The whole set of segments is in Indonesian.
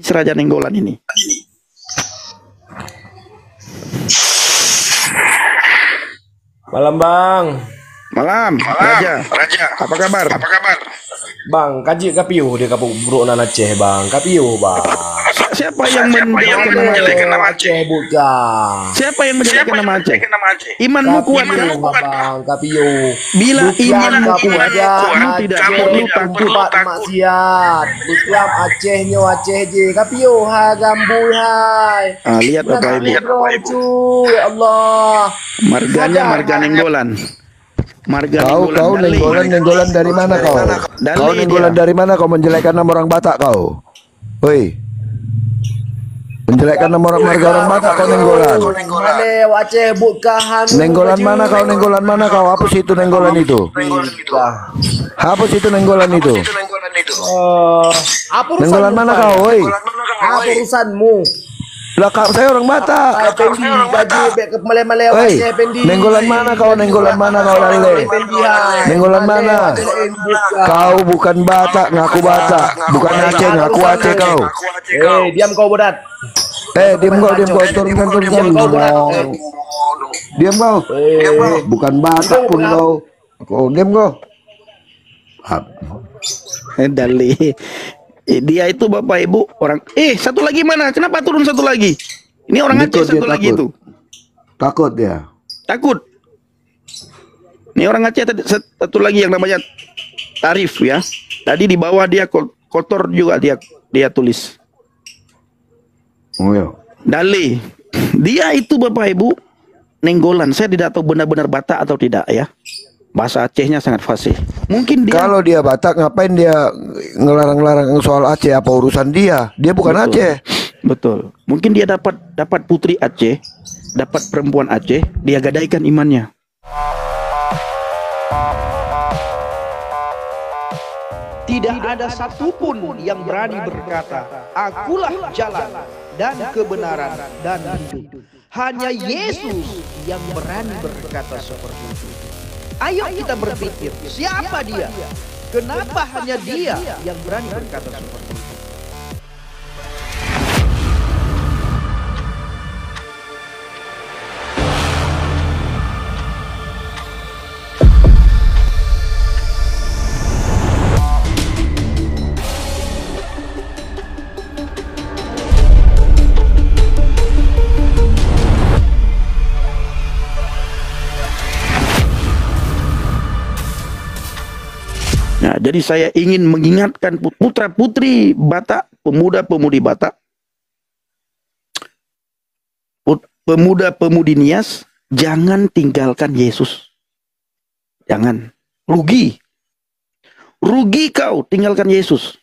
Raja Nenggolan ini. Malam Bang. Malam, Raja. Apa kabar? Bang, kaji kapiu dia kapuk buruk nan Aceh Bang. Kapiu Bang. Siapa yang menjelekan nama Aceh? Bukan. Siapa yang menjelekan nama Aceh? Imanmu kuat kan? Bang, kapiu. Bila imanmu kuat, kamu tidak perlu takut. Maksiat. Bukan Acehnya Aceh je. Kapiu ha gambui hai. Lihat Bapak Ibu. Ya Allah. Marga Nenggolan. Kau Nenggolan dari mana kau? Kau Nenggolan dari mana kau menjelekkan nama orang Batak kau? Woi. Menjelekkan nama marga orang Batak kau Nenggolan. Nenggolan mana kau? Nenggolan mana kau? Hapus itu Nenggolan itu. Hapus itu Nenggolan itu. Nenggolan mana kau? Woi. Apa urusanmu? Lah saya orang Batak. Nenggolan mana kau? Nenggolan mana kau lale? Nenggolan mana? Kau bukan Batak, ngaku Batak. Bukan Aceh, ngaku Aceh kau. Diam kau bodat. Diam kau. Turunkan. Diam kau. Bukan Batak pun kau. Kau diam kau. Dali. Dia itu Bapak Ibu orang. Satu lagi mana? Kenapa turun satu lagi? Ini orang Aceh satu lagi itu. Takut dia. Takut. Ini orang Aceh satu lagi yang namanya Tarif ya. Tadi di bawah dia kotor juga dia tulis. Oh ya. Dali. Dia itu Bapak Ibu Nenggolan. Saya tidak tahu benar-benar Batak atau tidak ya. Bahasa Acehnya sangat fasih. Mungkin dia. Kalau dia Batak, ngapain dia ngelarang-larang soal Aceh? Apa urusan dia? Dia bukan Aceh. Betul. Mungkin dia dapat putri Aceh, dapat perempuan Aceh, dia gadaikan imannya. Tidak ada satupun yang berani berkata, akulah jalan dan kebenaran dan hidup. Hanya Yesus yang berani berkata seperti itu. Ayo kita berpikir, siapa dia? Kenapa hanya dia yang berani berkata seperti itu? Nah, jadi saya ingin mengingatkan putra-putri Batak, pemuda-pemudi Batak, pemuda-pemudi Nias, jangan tinggalkan Yesus. Jangan. Rugi kau tinggalkan Yesus.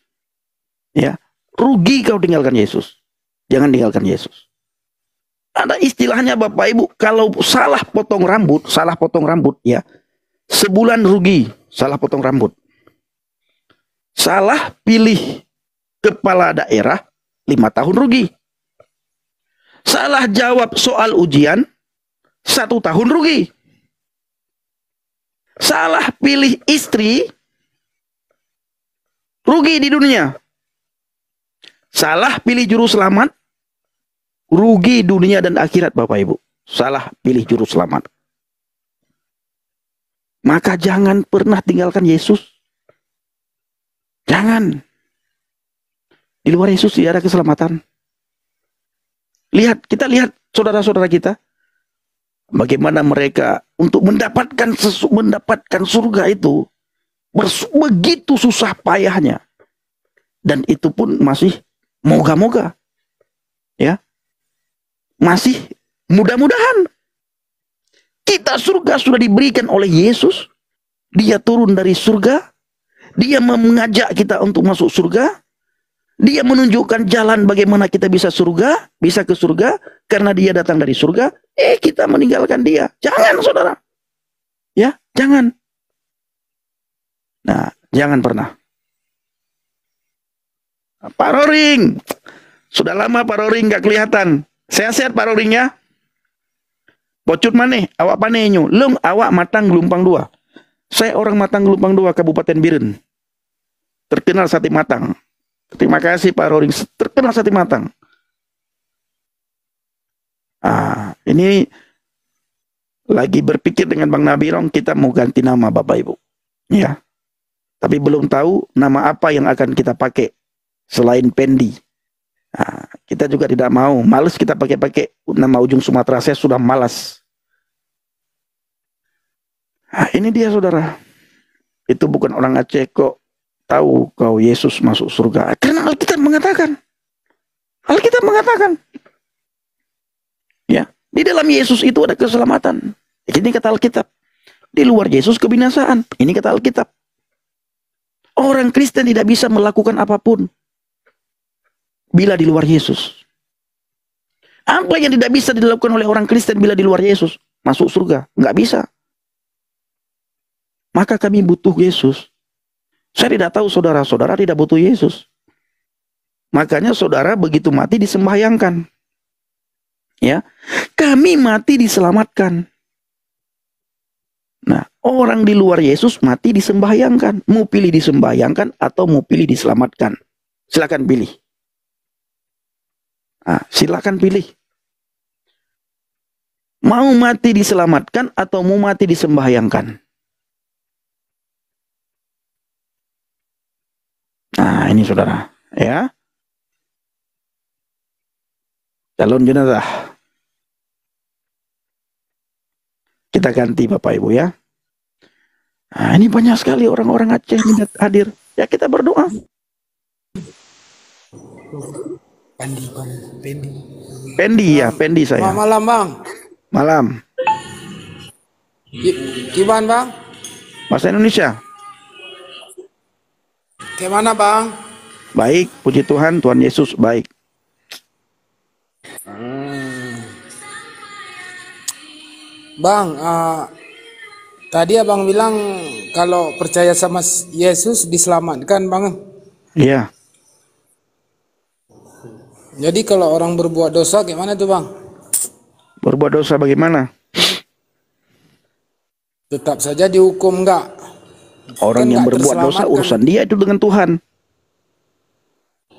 Ya, rugi kau tinggalkan Yesus. Jangan tinggalkan Yesus. Ada istilahnya Bapak Ibu, kalau salah potong rambut ya, sebulan rugi, salah potong rambut. Salah pilih kepala daerah 5 tahun rugi. Salah jawab soal ujian 1 tahun rugi. Salah pilih istri rugi di dunia. Salah pilih juru selamat rugi dunia dan akhirat Bapak Ibu. Salah pilih juru selamat. Maka jangan pernah tinggalkan Yesus. Jangan. Di luar Yesus tidak ada keselamatan. Kita lihat saudara-saudara kita. Bagaimana mereka untuk mendapatkan surga itu. Begitu susah payahnya. Dan itu pun masih moga-moga. Ya. Masih mudah-mudahan. Kita surga sudah diberikan oleh Yesus. Dia turun dari surga. Dia mengajak kita untuk masuk surga. Dia menunjukkan jalan bagaimana kita bisa ke surga. Karena dia datang dari surga. Kita meninggalkan dia. Jangan saudara. Ya, jangan. Nah, jangan pernah. Pak Roring. Sudah lama Pak Roring gak kelihatan. Sehat-sehat Pak Roringnya. Pocut maneh, awak panenyo. Lung awak Matang Gelumpang 2. Saya orang Matang Gelumpang 2, Kabupaten Biren. Terkenal sate matang. Terima kasih Pak Roring, terkenal sate matang. Ini lagi berpikir dengan Bang Nabirong, kita mau ganti nama Bapak Ibu. Ya. Tapi belum tahu nama apa yang akan kita pakai selain Pendi. Kita juga tidak mau, males kita pakai nama ujung Sumatera, saya sudah malas. Ini dia saudara. Itu bukan orang Aceh kok tahu kau Yesus masuk surga. Karena Alkitab mengatakan. Ya, di dalam Yesus itu ada keselamatan. Ini kata Alkitab. Di luar Yesus kebinasaan. Ini kata Alkitab. Orang Kristen tidak bisa melakukan apapun bila di luar Yesus. Apa yang tidak bisa dilakukan oleh orang Kristen bila di luar Yesus? Masuk surga. Nggak bisa. Maka kami butuh Yesus. Saya tidak tahu saudara-saudara tidak butuh Yesus. Makanya saudara begitu mati disembahyangkan. Ya, kami mati diselamatkan. Nah, orang di luar Yesus mati disembahyangkan. Mau pilih disembahyangkan atau mau pilih diselamatkan? Silakan pilih. Silakan pilih. Mau mati diselamatkan atau mau mati disembahyangkan? Nah, ini saudara, ya. Calon jenazah. Kita ganti Bapak Ibu ya. Nah, ini banyak sekali orang-orang Aceh yang hadir. Ya, kita berdoa. Pendi ya, Pendi saya. Malam Bang. Malam. Gimana Bang? Bahasa Indonesia. Gimana Bang? Baik, puji Tuhan, Tuhan Yesus baik. Bang, tadi Abang bilang kalau percaya sama Yesus diselamatkan Bang. Iya. Jadi kalau orang berbuat dosa gimana tuh Bang? Berbuat dosa bagaimana? Tetap saja dihukum enggak? Orang Kan yang nggak berbuat dosa terselamatkan. urusan dia itu dengan Tuhan.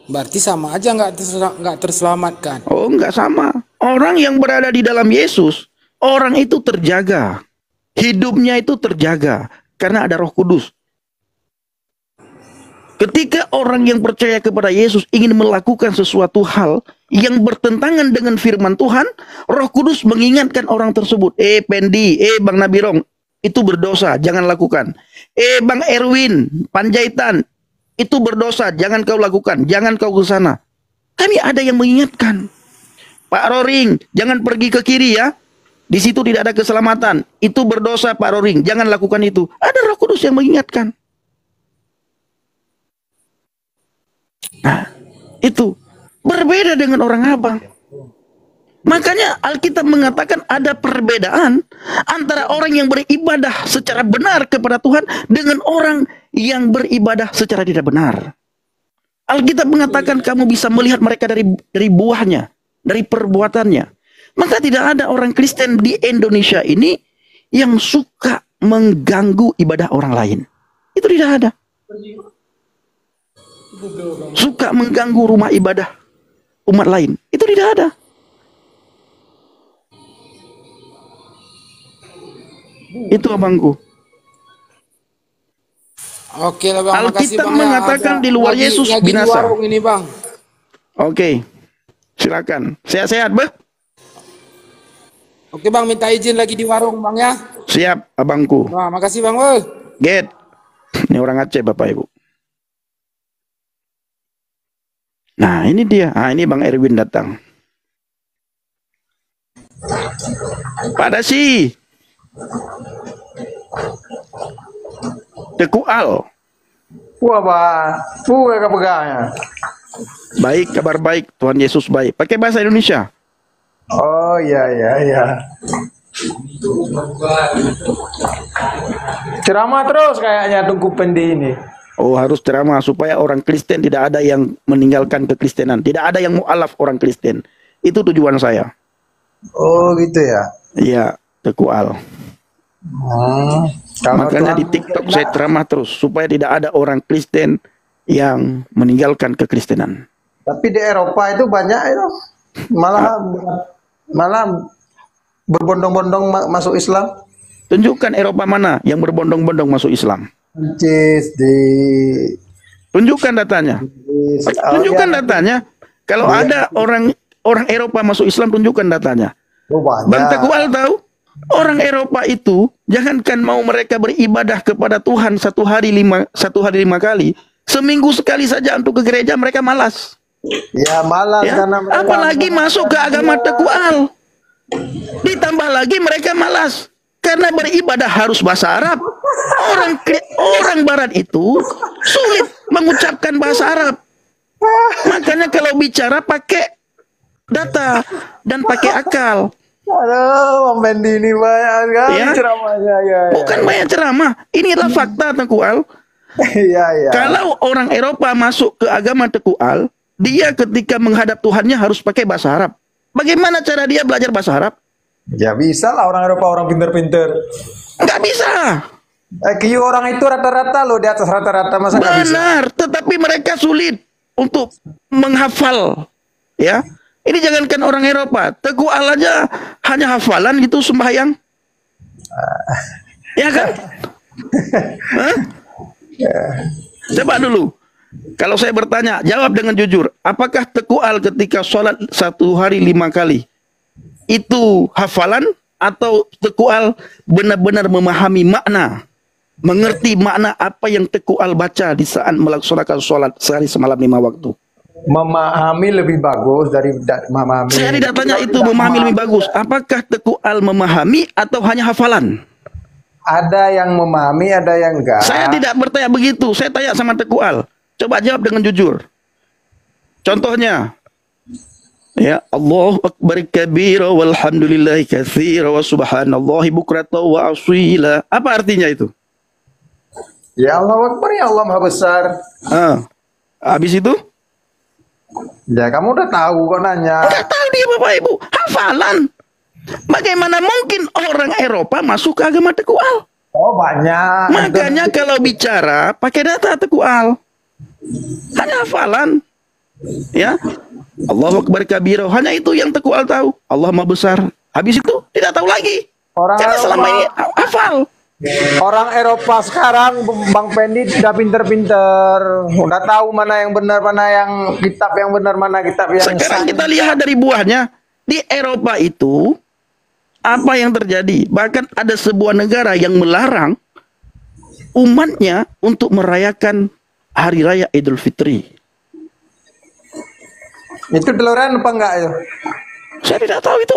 Berarti sama aja nggak terselamatkan. Oh, enggak sama. Orang yang berada di dalam Yesus, orang itu terjaga. Hidupnya itu terjaga karena ada Roh Kudus. Ketika orang yang percaya kepada Yesus ingin melakukan sesuatu hal yang bertentangan dengan firman Tuhan, Roh Kudus mengingatkan orang tersebut, Pendi, Bang Nabirong, itu berdosa, jangan lakukan. Bang Erwin, Panjaitan, itu berdosa, jangan kau lakukan, jangan kau ke sana. Kami ada yang mengingatkan. Pak Roring, jangan pergi ke kiri ya. Di situ tidak ada keselamatan. Itu berdosa Pak Roring, jangan lakukan itu. Ada Roh Kudus yang mengingatkan. Nah, itu berbeda dengan orang abang. Makanya Alkitab mengatakan ada perbedaan antara orang yang beribadah secara benar kepada Tuhan dengan orang yang beribadah secara tidak benar. Alkitab mengatakan kamu bisa melihat mereka dari buahnya, dari perbuatannya. Maka tidak ada orang Kristen di Indonesia ini yang suka mengganggu ibadah orang lain. Itu tidak ada. Suka mengganggu rumah ibadah umat lain. Itu tidak ada. Itu abangku. Oke lah Bang, makasih Alkitab Bang ya. mengatakan di luar Yesus lagi binasa. di warung ini Bang. Oke. Silakan. Sehat-sehat, Bang. Oke Bang, minta izin lagi di warung Bang ya. Siap, abangku. Wah, makasih Bang. Woi. Get. Ini orang Aceh, Bapak Ibu. Nah, ini dia. Ini Bang Erwin datang. Pak Dasi. Teku Al. Wah, Pak. Bukan kepegangnya. Baik, kabar baik. Tuhan Yesus baik. Pakai bahasa Indonesia. Oh, iya. Ceramah terus kayaknya Tungku Pendi ini. Oh, harus ceramah supaya orang Kristen tidak ada yang meninggalkan kekristenan. Tidak ada yang mualaf orang Kristen. Itu tujuan saya. Oh, gitu ya. Iya, Teku Al. Kalau Makanya Tuhan di TikTok saya ceramah terus supaya tidak ada orang Kristen yang meninggalkan kekristenan. Tapi di Eropa itu banyak itu. Malah berbondong-bondong masuk Islam. Tunjukkan Eropa mana yang berbondong-bondong masuk Islam. Prancis di Tunjukkan datanya. Tunjukkan datanya. Kalau ada orang Eropa masuk Islam, tunjukkan datanya. banyak. Bang Teguh tahu, orang Eropa itu jangankan mau mereka beribadah kepada Tuhan satu hari lima kali, seminggu sekali saja untuk ke gereja mereka malas. Ya malas Ya? karena mereka Apalagi masuk ke agama Teguh. Ditambah lagi mereka malas karena beribadah harus bahasa Arab. Orang Barat itu sulit mengucapkan bahasa Arab. Makanya kalau bicara pakai data dan pakai akal. Aduh, Bang Pendi ini banyak sekali Ya. ceramahnya. Ya. Bukan banyak ceramah. Inilah fakta Teguh Al. Iya. Kalau orang Eropa masuk ke agama Teguh Al, dia ketika menghadap Tuhannya harus pakai bahasa Arab. Bagaimana cara dia belajar bahasa Arab? Ya bisa lah orang Eropa orang pinter-pinter. Nggak bisa. IQ orang itu rata-rata loh di atas rata-rata masa nggak bisa? Benar, tetapi mereka sulit untuk menghafal. Ya, ini jangankan orang Eropa, Teguh Al aja hanya hafalan gitu sembahyang. Ya kan? Hah? Coba dulu. Kalau saya bertanya, jawab dengan jujur. Apakah Teguh Al ketika sholat satu hari 5 kali itu hafalan atau Teguh Al benar-benar memahami makna, mengerti makna apa yang Teguh Al baca di saat melaksanakan sholat sehari semalam 5 waktu? Memahami lebih bagus dari memahami. Saya tidak tanya itu memahami lebih bagus. Apakah Teguh Al memahami atau hanya hafalan? Ada yang memahami, ada yang enggak. Saya tidak bertanya begitu. Saya tanya sama Teguh Al. Coba jawab dengan jujur. Contohnya, ya, Allahu Akbar kabira walhamdulillahi katsira wa subhanallahi bukrata wa asila. Apa artinya itu? Ya Allah Akbar, ya Allah Maha Besar. Habis itu? Ya kamu udah tahu kok nanya. Enggak tahu dia Bapak Ibu. Hafalan. Bagaimana mungkin orang Eropa masuk ke agama Teguh Al? Oh banyak. Makanya kalau bicara pakai data Teguh Al. Hanya hafalan. Ya. Allahu Akbar kabira. Hanya itu yang Teguh Al tahu. Allah Maha Besar. Habis itu tidak tahu lagi. Karena selama ini hafal. Orang Eropa sekarang Bang Pendi udah pinter-pinter, udah tahu mana yang benar, mana yang kitab yang benar, mana kitab yang Sekarang kita lihat dari buahnya. Di Eropa itu apa yang terjadi? Bahkan ada sebuah negara yang melarang umatnya untuk merayakan hari raya Idul Fitri. Itu teluran apa enggak ya? Saya tidak tahu itu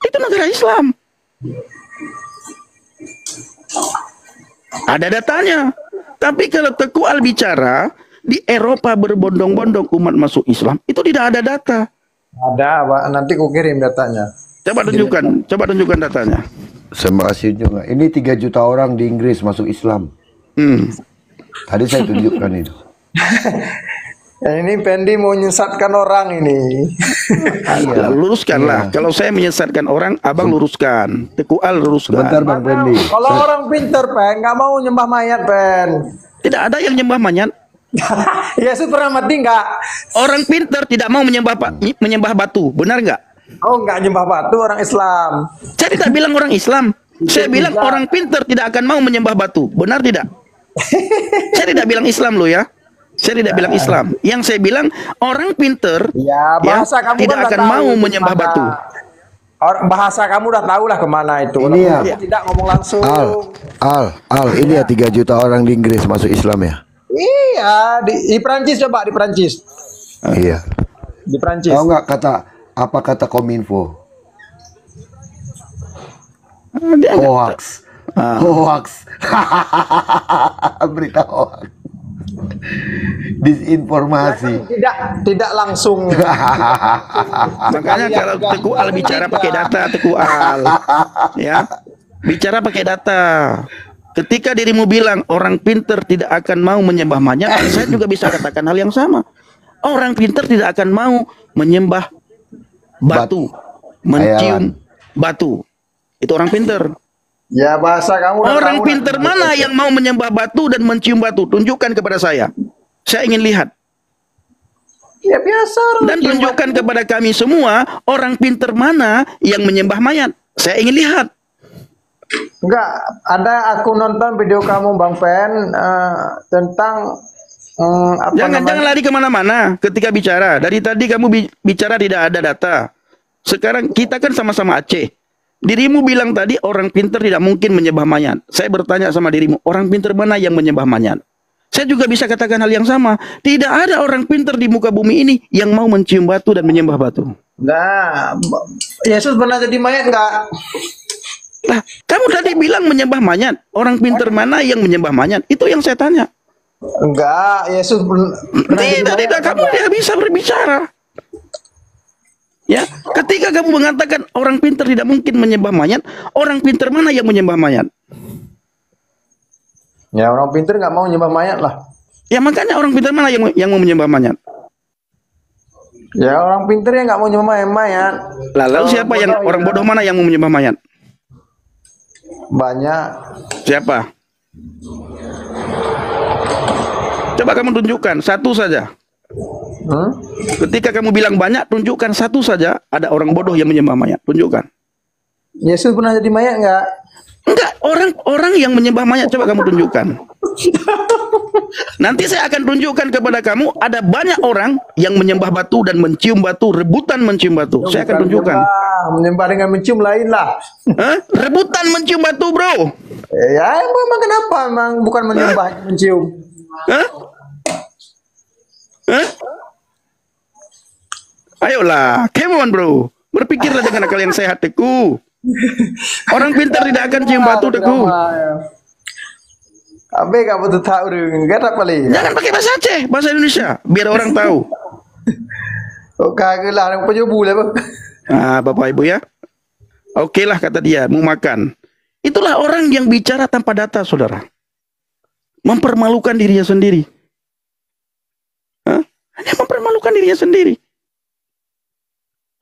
itu negara Islam. Ada datanya. Tapi kalau Teguh Al bicara di Eropa berbondong-bondong umat masuk Islam, itu tidak ada data. Ada, Pak. Nanti ku kirim datanya. Coba tunjukkan datanya. Terima kasih juga. Ini 3 juta orang di Inggris masuk Islam. Tadi saya tunjukkan itu. Ini Pendi mau menyesatkan orang ini. Iya. Luruskanlah. Kalau saya menyesatkan orang, abang luruskan. Teguh Al luruskan. Sebentar Bang Pendi. Kalau orang pinter, Pen, nggak mau nyembah mayat, Pen. Tidak ada yang nyembah mayat. Yesus pernah mati nggak? Orang pintar tidak mau menyembah batu. Benar nggak? Oh, nggak nyembah batu orang Islam. Saya tidak bilang orang Islam. Saya bilang orang pintar tidak akan mau menyembah batu. Benar tidak? Saya tidak bilang Islam loh ya. Saya tidak bilang Islam. Yang saya bilang orang pintar Ya, bahasa kamu tidak kan udah akan tahu mau itu menyembah kemana. batu. Bahasa kamu udah tahu lah kemana itu. Ini ya. Walaupun tidak ngomong langsung. Al, ini ya 3 juta orang di Inggris masuk Islam ya. Iya, di Prancis coba di Prancis. Iya. Di Prancis. Tahu nggak apa kata Kominfo? Hoax. Hoax. Berita hoax. Disinformasi. Tidak langsung. Makanya kalau Teguh Al bicara pakai data, Teguh Al, ya, bicara pakai data. Ketika dirimu bilang orang pintar tidak akan mau menyembah mayat, saya juga bisa katakan hal yang sama. Orang pintar tidak akan mau menyembah batu, mencium batu. Itu orang pintar. Ya bahasa kamu udah Orang tahu pintar lah. mana yang mau menyembah batu dan mencium batu? Tunjukkan kepada saya. Saya ingin lihat. Ya biasa. Dan tunjukkan kepada kami semua orang pinter mana yang menyembah mayat. Saya ingin lihat. Enggak, ada aku nonton video kamu Bang Pen tentang Jangan lari kemana-mana ketika bicara. Dari tadi kamu bicara tidak ada data. Sekarang kita kan sama-sama Aceh. Dirimu bilang tadi orang pinter tidak mungkin menyembah mayat. Saya bertanya sama dirimu, orang pinter mana yang menyembah mayat? Saya juga bisa katakan hal yang sama. Tidak ada orang pinter di muka bumi ini yang mau mencium batu dan menyembah batu. Enggak, Yesus pernah jadi mayat enggak? Lah, kamu tadi bilang menyembah mayat. Orang pinter mana yang menyembah mayat? Itu yang saya tanya. Enggak, Yesus Tidak, kamu tidak bisa berbicara. Ya, ketika kamu mengatakan orang pinter tidak mungkin menyembah mayat, orang pinter mana yang menyembah mayat? Ya orang pinter nggak mau nyembah mayat lah. Ya makanya orang pinter mana yang mau menyembah mayat? Ya orang pinter yang nggak mau nyembah mayat. Lalu siapa yang orang bodoh mana yang mau menyembah mayat? Banyak. Siapa? Coba kamu tunjukkan satu saja. Ketika kamu bilang banyak, tunjukkan satu saja ada orang bodoh yang menyembah mayat. Tunjukkan. Yesus pernah jadi mayat enggak? Enggak, orang yang menyembah mayat coba kamu tunjukkan. Nanti saya akan tunjukkan kepada kamu ada banyak orang yang menyembah batu dan mencium batu, rebutan mencium batu. Saya akan tunjukkan. Menyembah dengan mencium lain lah. Rebutan mencium batu, bro. Ya, emang kenapa? Emang bukan menyembah, mencium. Ayolah, come on, bro. Berpikirlah dengan akal yang sehat, Teguh. Orang pintar tidak akan cium batu, Teguh. Abe kamu tuh tahu enggak apa lagi? Jangan pakai bahasa Aceh, bahasa Indonesia, biar orang tahu. Oh kagak lah, yang penyebu lah bang. Bapak Ibu ya. Oke lah kata dia, mau makan. Itulah orang yang bicara tanpa data, saudara. Mempermalukan dirinya sendiri. Hanya mempermalukan dirinya sendiri.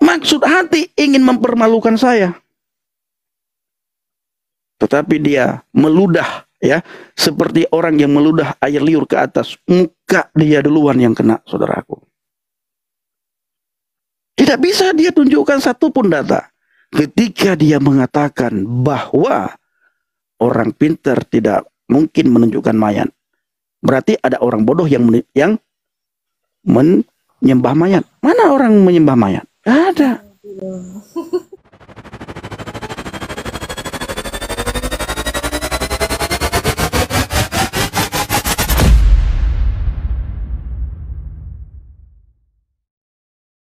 Maksud hati ingin mempermalukan saya. Tetapi dia meludah, ya, seperti orang yang meludah air liur ke atas. Muka dia duluan yang kena, saudaraku. Tidak bisa dia tunjukkan satupun data. Ketika dia mengatakan bahwa orang pintar tidak mungkin menunjukkan mayat. Berarti ada orang bodoh yang menyembah mayat. Mana orang menyembah mayat? Ada.